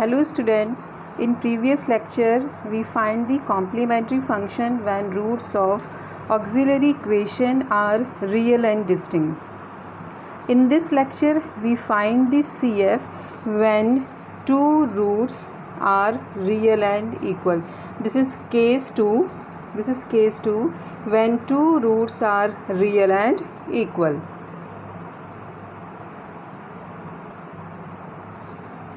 Hello students, in previous lecture we find the complementary function when roots of auxiliary equation are real and distinct. In this lecture we find the CF when two roots are real and equal. This is case 2 when two roots are real and equal.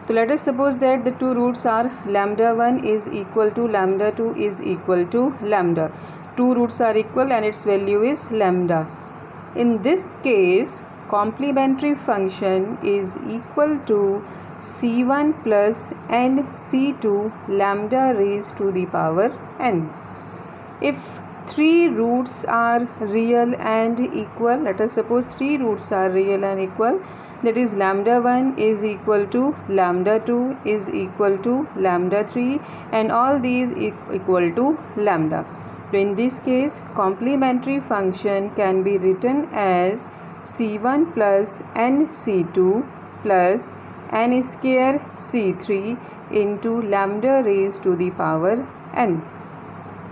So let us suppose that the two roots are lambda 1 is equal to lambda 2 is equal to lambda. Two roots are equal and its value is lambda. In this case, complementary function is equal to c1 plus n c2 lambda raised to the power n. If three roots are real and equal, let us suppose three roots are real and equal, that is lambda 1 is equal to lambda 2 is equal to lambda 3 and all these equal to lambda. So in this case, complementary function can be written as c1 plus n c2 plus n square c3 into lambda raised to the power n.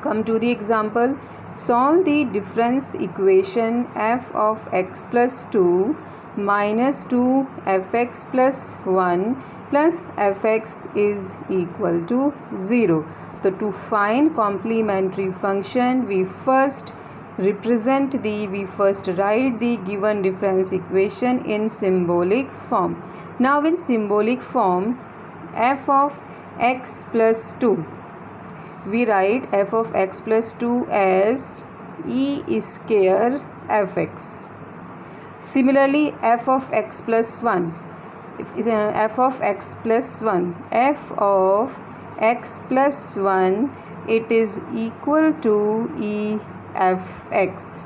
Come to the example. Solve the difference equation f of x plus 2 minus 2 fx plus 1 plus fx is equal to 0. So to find complementary function, we first write the given difference equation in symbolic form. Now in symbolic form, f of x plus 2, we write f of x plus 2 as e square fx. Similarly, f of x plus 1, f of x plus 1, it is equal to e fx.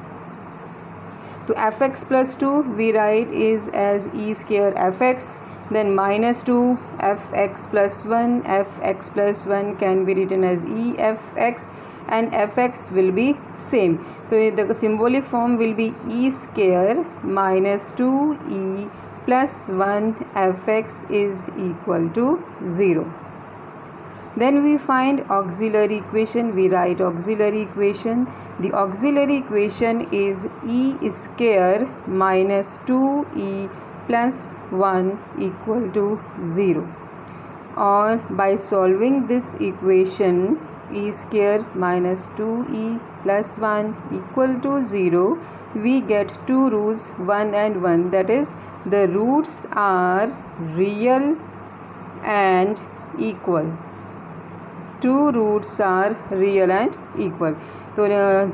To fx plus 2 we write is as e square fx, then minus 2 fx plus 1, fx plus 1 can be written as e fx and fx will be same. So the symbolic form will be e square minus 2e plus 1 fx is equal to 0. Then we find auxiliary equation. We write auxiliary equation. The auxiliary equation is e square minus 2e plus 1 equal to 0. Or by solving this equation, e square minus 2e plus 1 equal to 0, we get two roots 1 and 1, that is the roots are real and equal. Two roots are real and equal. So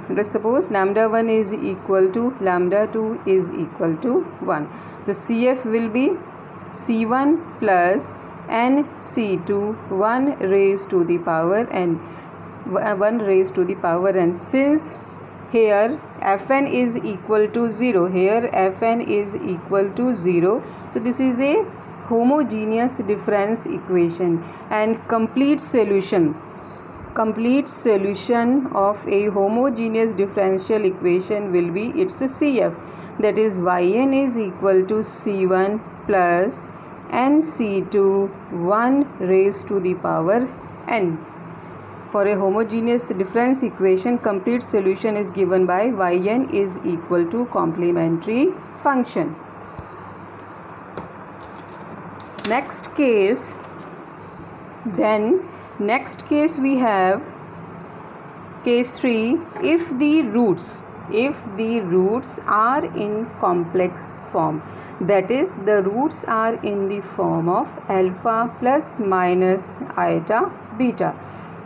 let's suppose lambda 1 is equal to lambda 2 is equal to 1. The CF will be c1 plus n c2 1 raised to the power n. 1 raised to the power n. Since here fn is equal to 0, so this is a homogeneous difference equation, and complete solution of a homogeneous differential equation will be its CF, that is yn is equal to c1 plus n c2 1 raised to the power n. For a homogeneous difference equation, complete solution is given by yn is equal to complementary function. Next case we have case 3. If the roots are in complex form, that is the roots are in the form of alpha plus minus iota beta.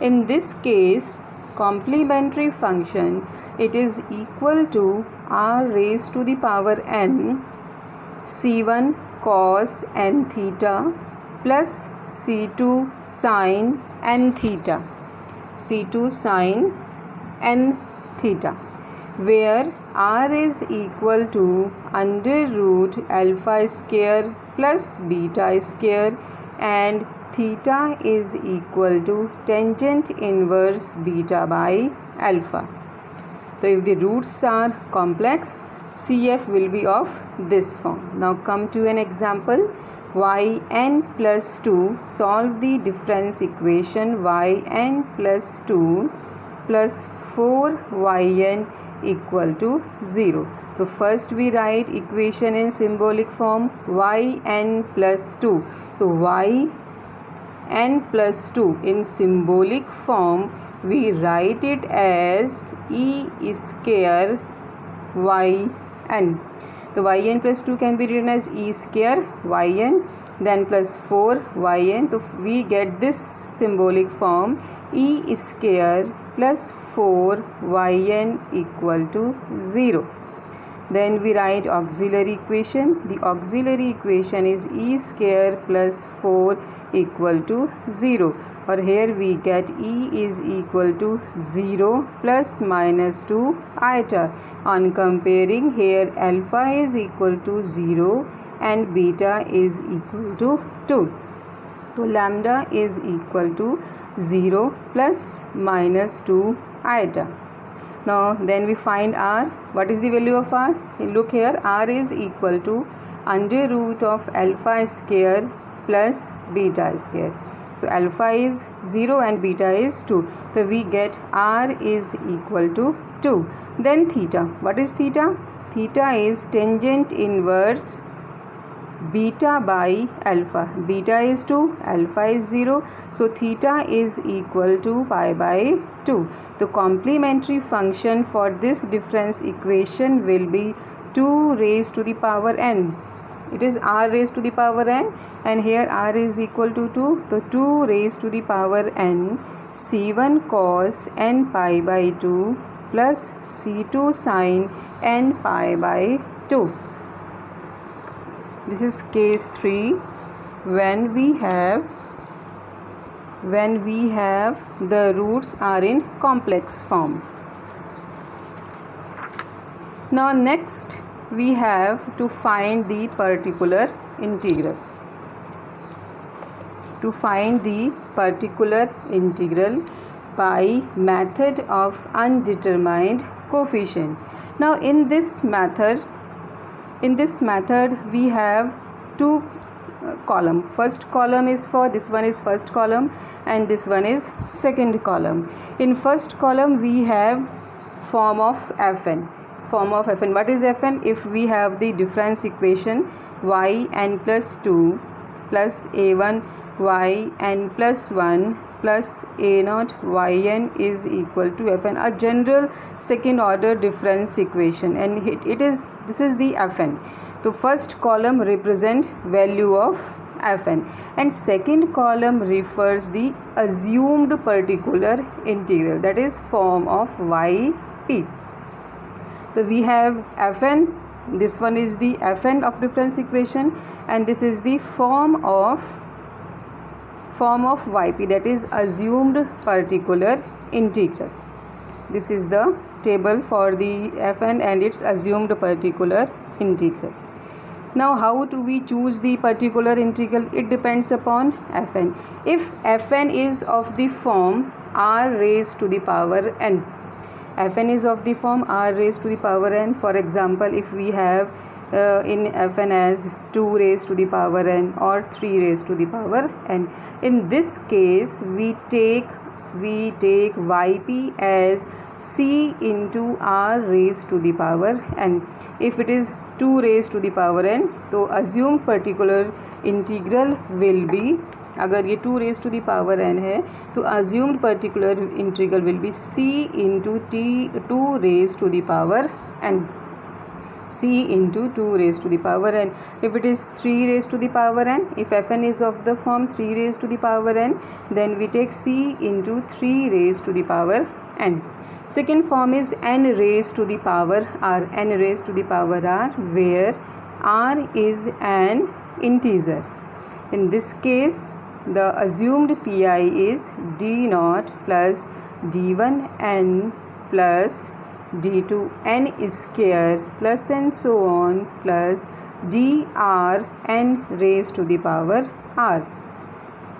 In this case, complementary function, it is equal to r raised to the power n c1 cos n theta plus c2 sin n theta, where r is equal to under root alpha square plus beta square and theta is equal to tangent inverse beta by alpha. So if the roots are complex, CF will be of this form. Now come to an example. yn plus 2, solve the difference equation yn plus 2 plus 4yn equal to 0. So first we write equation in symbolic form yn plus 2. So yn plus 2 in symbolic form we write it as e square yn. So yn plus 2 can be written as e square yn, then plus 4yn. So we get this symbolic form e square plus 4yn equal to 0. Then we write auxiliary equation. The auxiliary equation is e square plus 4 equal to 0. Or here we get e is equal to 0 plus minus 2 iota. On comparing, here alpha is equal to 0 and beta is equal to 2. So lambda is equal to 0 plus minus 2 iota. Now then we find r. What is the value of r? Look here, r is equal to under root of alpha square plus beta square. So alpha is 0 and beta is 2. So we get r is equal to 2. Then theta. What is theta? Theta is tangent inverse beta by alpha. Beta is 2, alpha is 0. So theta is equal to pi by 2. The complementary function for this difference equation will be 2 raised to the power n. It is r raised to the power n, and here r is equal to 2. So 2 raised to the power n c1 cos n pi by 2 plus c2 sin n pi by 2. This is case 3 when we have the roots are in complex form. Now next we have to find the particular integral. To find the particular integral by method of undetermined coefficient. Now in this method we have two column. First column is for this one is first column and this one is second column. In first column we have form of fn. What is fn? If we have the difference equation yn plus 2 plus a1 yn plus 1 plus a0 yn is equal to fn, a general second order difference equation, and this is the fn. So first column represent value of fn and second column refers the assumed particular integral, that is form of yp. So we have fn, this one is the fn of difference equation, and this is the form of yp, that is assumed particular integral. This is the table for the fn and its assumed particular integral. Now how do we choose the particular integral? It depends upon fn. If fn is of the form r raised to the power n, fn is of the form r raised to the power n. For example, if we have in fn as 2 raised to the power n or 3 raised to the power n, in this case we take yp as c into r raised to the power n. If it is 2 raised to the power n, तो assumed particular integral will be, अगर ये 2 raised to the power n है तो assumed particular integral will be c into 2 raised to the power n. c into 2 raised to the power n. If it is 3 raised to the power n, if fn is of the form 3 raised to the power n, then we take c into 3 raised to the power n. Second form is n raised to the power r, n raised to the power r, where r is an integer. In this case, the assumed pi is d0 plus d1n plus d2n square plus and so on plus dr n raised to the power r.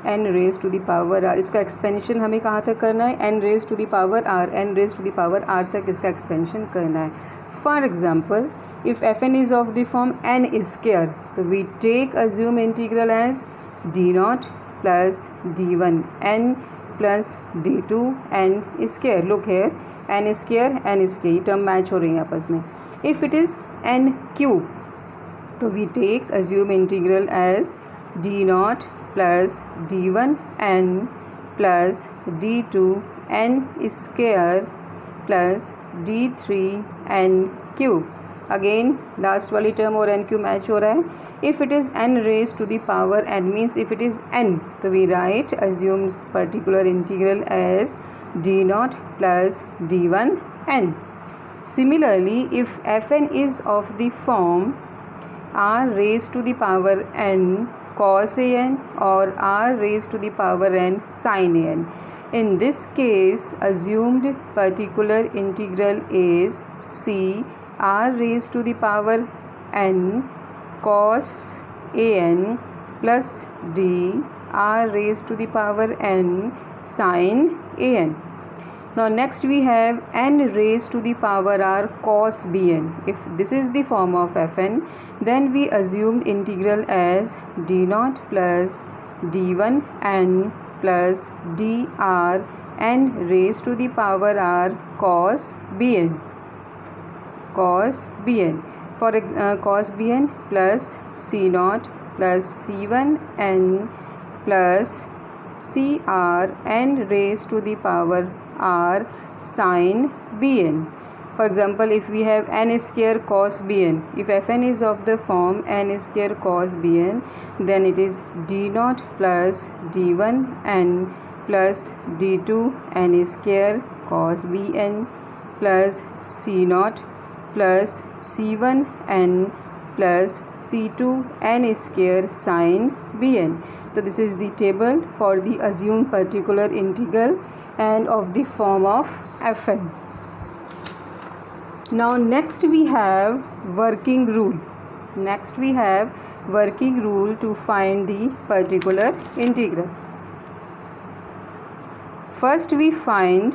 n raise to the power r। इसका expansion हमें कहाँ तक करना है, n raise to the power r, n raise to the power r तक इसका expansion करना है। For example if fn is of the form n square, तो we take assume integral as d0 plus d1 n plus d2 n square. Look here, n square n square, ये term match हो रही है आपस में। If it is n cube, तो we take assume integral as d0 plus d1 n plus d2 n square plus d3 n cube. Again last वाली term और n cube match हो रहा है। If it is n raise to the power n means if it is n, तो we write assume particular integral as d0 plus d1 n। Similarly, if fn is of the form r raised to the power n cos an or r raised to the power n sin an, in this case assumed particular integral is c r raised to the power n cos an plus d r raised to the power n sin an. Now next we have n raised to the power r cos bn. If this is the form of fn, then we assume integral as d0 plus d1 n plus dr n raised to the power r cos bn. Cos bn. For cos bn plus c0 plus c1 n plus cr n raised to the power r sin bn. For example, if we have n square cos bn, if fn is of the form n square cos bn, then it is d0 plus d1 n plus d2 n square cos bn plus c0 plus c1 n plus c2 n square sin bn. So this is the table for the assumed particular integral and of the form of fn. Now next we have working rule. Next we have working rule to find the particular integral. First we find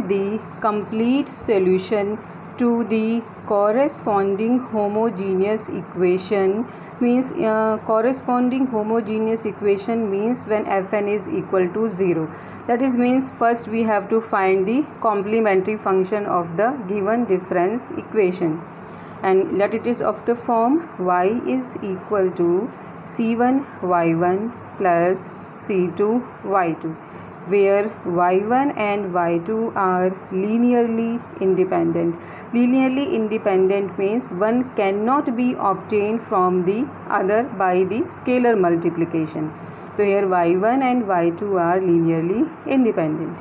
the complete solution to the corresponding homogeneous equation. Means corresponding homogeneous equation means when fn is equal to 0. That is means first we have to find the complementary function of the given difference equation, and let it is of the form y is equal to c1 y1 plus c2 y2, where y1 and y2 are linearly independent. Linearly independent means one cannot be obtained from the other by the scalar multiplication. So here y1 and y2 are linearly independent.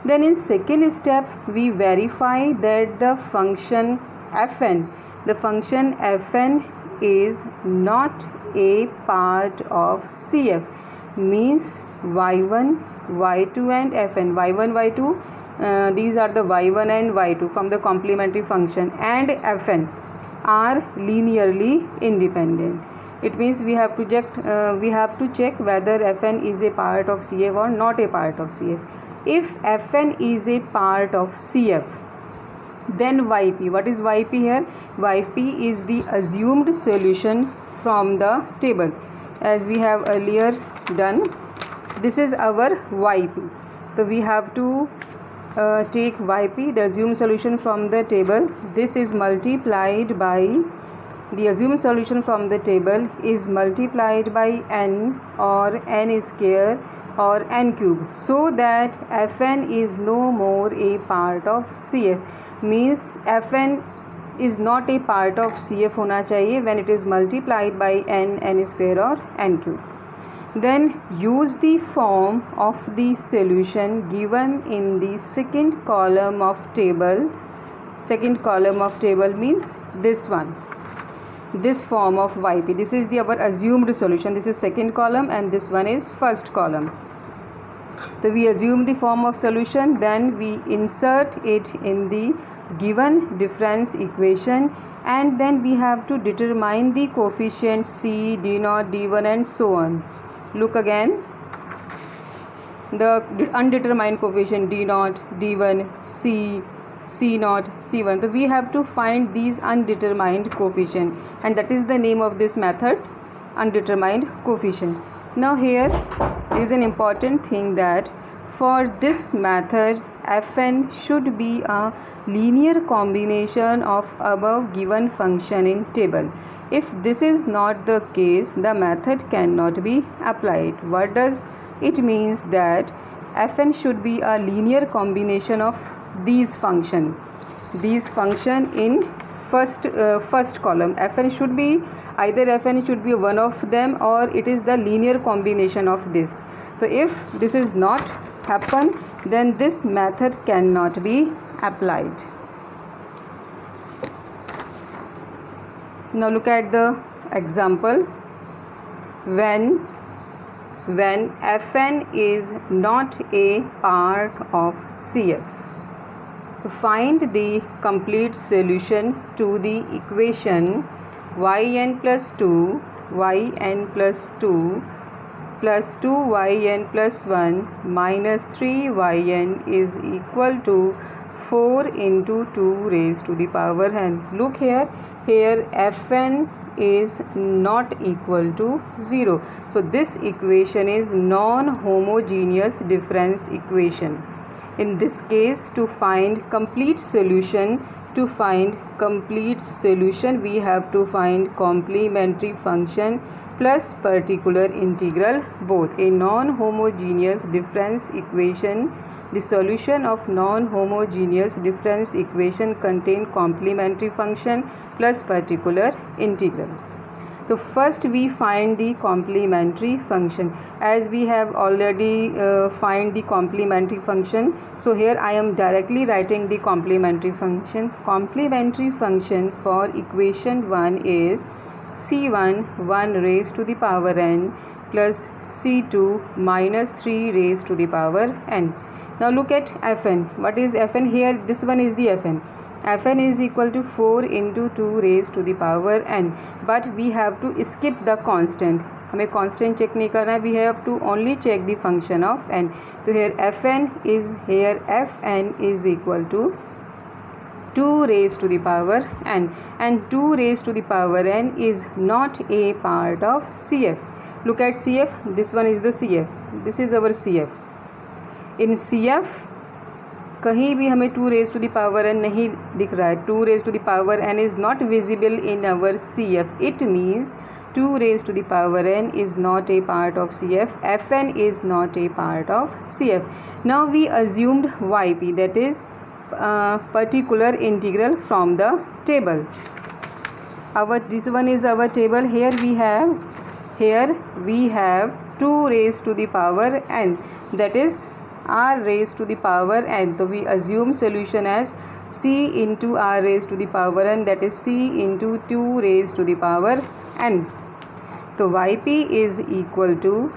Then in second step we verify that the function fn is not a part of CF. Means y1 y2 and fn, y1 y2 these are the y1 and y2 from the complementary function, and fn are linearly independent. It means we have to check whether fn is a part of CF or not a part of CF. If fn is a part of CF, then yp, what is yp here? Yp is the assumed solution from the table, as we have earlier done. This is our yp. So we have to take yp, the assumed solution from the table. This is multiplied by, the assumed solution from the table is multiplied by n or n square or n cube, so that fn is no more a part of CF. Means fn is not a part of CF होना चाहिए when it is multiplied by n square or n cube. Then use the form of the solution given in the second column of table. Second column of table means this one, this form of yp. This is our assumed solution. This is second column and this one is first column. So we assume the form of solution, then we insert it in the given difference equation, and then we have to determine the coefficients C, D0, D1 and so on. Look again, the undetermined coefficient D0, D1, C, C0, C1. So we have to find these undetermined coefficient, and that is the name of this method, undetermined coefficient. Now here is an important thing that for this method Fn should be a linear combination of above given function in table. If this is not the case, the method cannot be applied. What does it means? That Fn should be a linear combination of these function in first column. Fn should be either Fn should be one of them, or it is the linear combination of this. So if this is not happen, then this method cannot be applied. Now look at the example. When Fn is not a part of CF, find the complete solution to the equation yn plus 2 yn plus 2 plus 2yn plus 1 minus 3yn is equal to 4 into 2 raised to the power n. Look here Fn is not equal to 0. So this equation is non-homogeneous difference equation. In this case, to find complete solution, we have to find complementary function plus particular integral both. A non-homogeneous difference equation, the solution of non-homogeneous difference equation contain complementary function plus particular integral. So first we find the complementary function. As we have already find the complementary function, so here I am directly writing the complementary function. Complementary function for equation 1 is C1 1 raised to the power n plus C2 minus 3 raised to the power n. Now look at Fn. What is Fn here? This one is the Fn. Fn is equal to 4 into 2 raised to the power n, but we have to skip the constant. हमें constant check नहीं करना, we have to only check the function of n. So here Fn is equal to 2 raised to the power n, and 2 raised to the power n is not a part of CF. Look at CF. This one is the CF. This is our CF. In CF कहीं भी हमें 2 raised to the power n नहीं दिख रहा है. 2 raised to the power n is not visible in our CF. It means 2 raised to the power n is not a part of CF. Fn is not a part of CF. Now we assumed yp, that is particular integral from the table. This one is our table. Here we have 2 raised to the power n, that is r raised to the power n. So we assume solution as c into r raised to the power n, that is c into 2 raised to the power n. So yp is equal to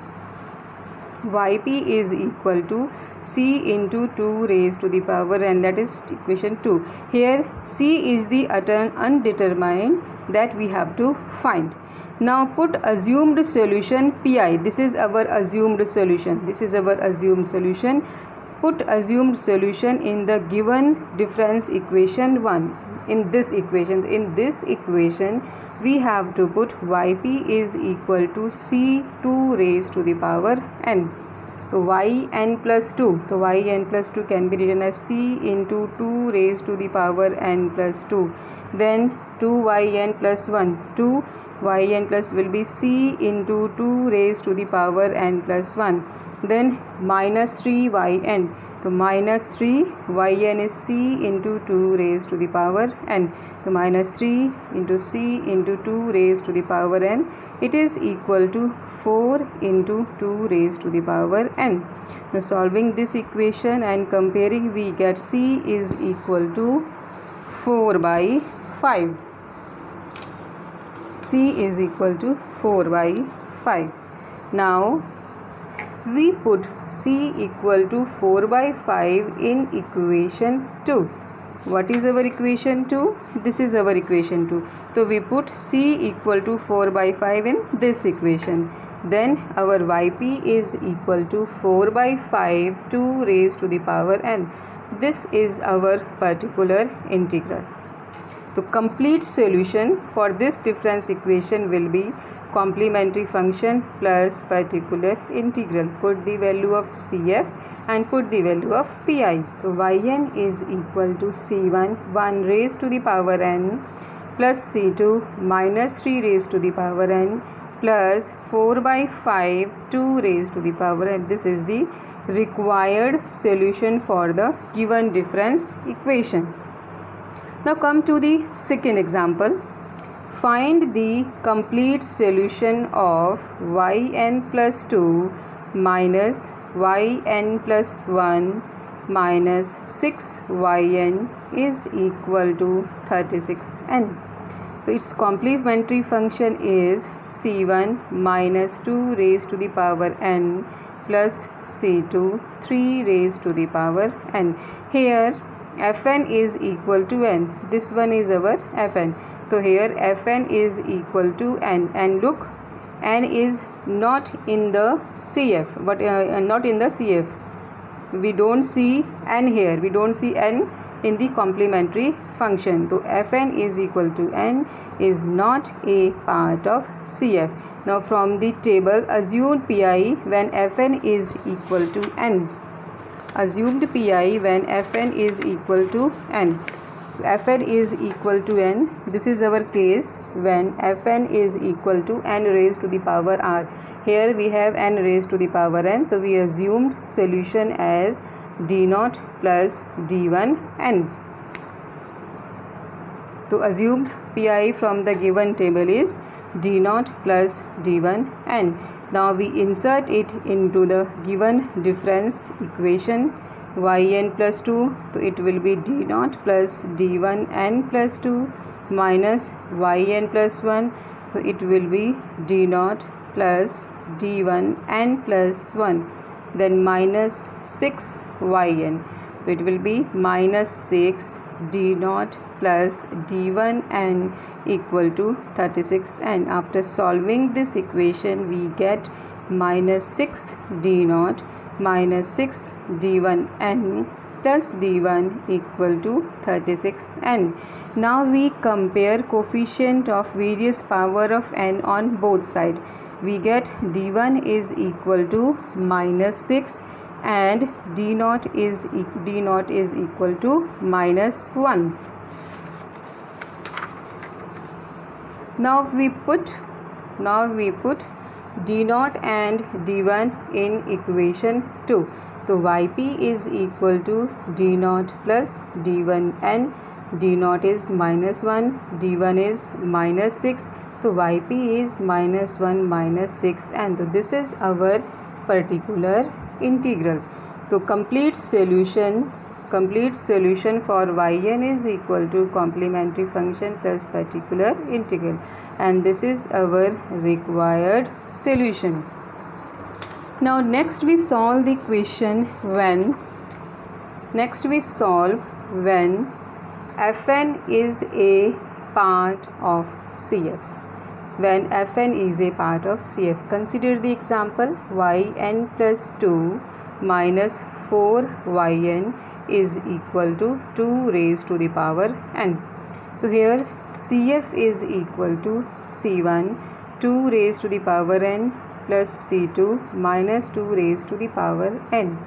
c into 2 raised to the power n, that is equation 2. Here c is the undetermined that we have to find. Now put assumed solution pi. This is our assumed solution. Put assumed solution in the given difference equation 1. In this equation we have to put yp is equal to c2 raised to the power n. So yn plus 2. So yn plus 2 can be written as c into 2 raised to the power n plus 2. Then 2yn plus 1. 2yn plus will be c into 2 raised to the power n plus 1. Then minus 3yn. So minus 3yn is c into 2 raised to the power n. So minus 3 into c into 2 raised to the power n. It is equal to 4 into 2 raised to the power n. Now solving this equation and comparing, we get c is equal to 4 by 5. C is equal to 4 by 5. Now we put c equal to 4 by 5 in equation 2. What is our equation 2? This is our equation 2. So we put C equal to 4 by 5 in this equation. Then our yp is equal to 4 by 5 2 raised to the power n. This is our particular integral. The complete solution for this difference equation will be complementary function plus particular integral. Put the value of CF and put the value of PI. So yn is equal to C1 1 raised to the power n plus C2 minus 3 raised to the power n plus 4 by 5 2 raised to the power n. This is the required solution for the given difference equation. Now come to the second example. Find the complete solution of yn plus 2 minus yn plus 1 minus 6yn is equal to 36n. So its complementary function is c1 minus 2 raised to the power n plus c2 3 raised to the power n. Here Fn is equal to n. This one is our Fn. So here Fn is equal to n, and look, n is not in the CF, but not in the CF. We don't see n here. We don't see n in the complementary function. So Fn is equal to n is not a part of CF. Now from the table, assumed Pi when Fn is equal to n. Assumed Pi when Fn is equal to n. Fn is equal to n. This is our case when Fn is equal to n raised to the power r. Here we have n raised to the power n. So we assumed solution as d0 plus d1 n. So assumed Pi from the given table is d0 plus d1 n. Now we insert it into the given difference equation yn plus 2. So it will be d0 plus d1 n plus 2 minus yn plus 1. So it will be d0 plus d1 n plus 1. Then minus 6yn. So it will be minus 6 d0 plus d1 n equal to 36 n. After solving this equation, we get minus 6 d0 minus 6 d1 n plus d1 equal to 36 n. Now we compare coefficient of various power of n on both sides. We get d1 is equal to minus 6 and d0 is equal to minus 1. Now we put d0 and d1 in equation 2. So yp is equal to d0 plus d1 n. d0 is minus 1, d1 is minus 6. So yp is minus 1 minus 6, and so this is our particular integral. So complete solution for yn is equal to complementary function plus particular integral, and this is our required solution. Now next we solve the equation when Fn is a part of CF. When Fn is a part of CF, consider the example yn plus 2 minus 4yn is equal to 2 raised to the power n. So here CF is equal to C1 2 raised to the power n plus C2 minus 2 raised to the power n.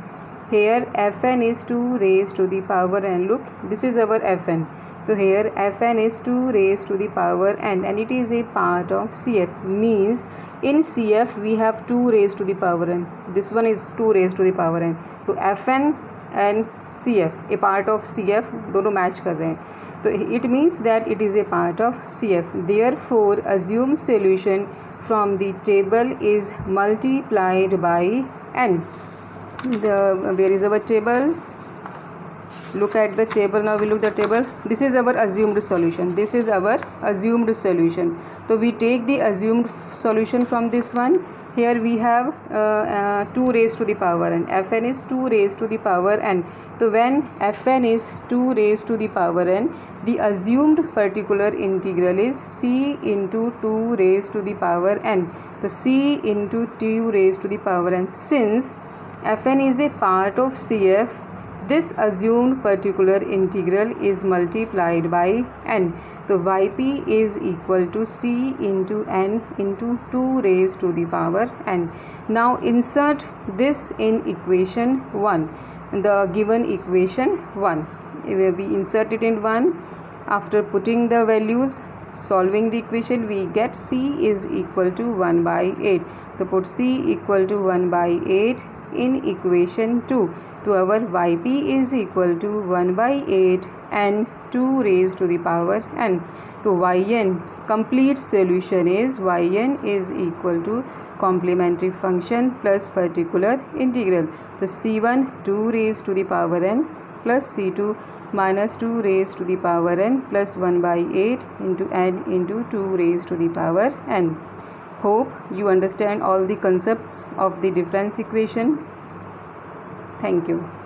Here Fn is 2 raised to the power n. Look, this is our Fn. So here Fn is 2 raised to the power n, and it is a part of CF. Means in CF we have 2 raised to the power n. This one is 2 raised to the power n. So Fn and CF, a part of CF, दोनों match कर रहे हैं. So it means that it is a part of CF. Therefore assumed solution from the table is multiplied by n. Where is our table? Look at the table. Now we look at the table. This is our assumed solution. This is our assumed solution. So we take the assumed solution from this one. here we have 2 raised to the power n. Fn is 2 raised to the power n. So when Fn is 2 raised to the power n, the assumed particular integral is c into 2 raised to the power n. So c into 2 raised to the power n. Since Fn is a part of Cf, this assumed particular integral is multiplied by n. So yp is equal to c into n into 2 raised to the power n. Now insert this in equation 1, the given equation 1. We insert it in 1. After putting the values, solving the equation, we get c is equal to 1 by 8. So put c equal to 1 by 8 in equation 2. So our yp is equal to 1 by 8 and 2 raised to the power n. So yn, complete solution is yn is equal to complementary function plus particular integral. So c1 2 raised to the power n plus c2 minus 2 raised to the power n plus 1 by 8 into n into 2 raised to the power n. Hope you understand all the concepts of the difference equation. Thank you.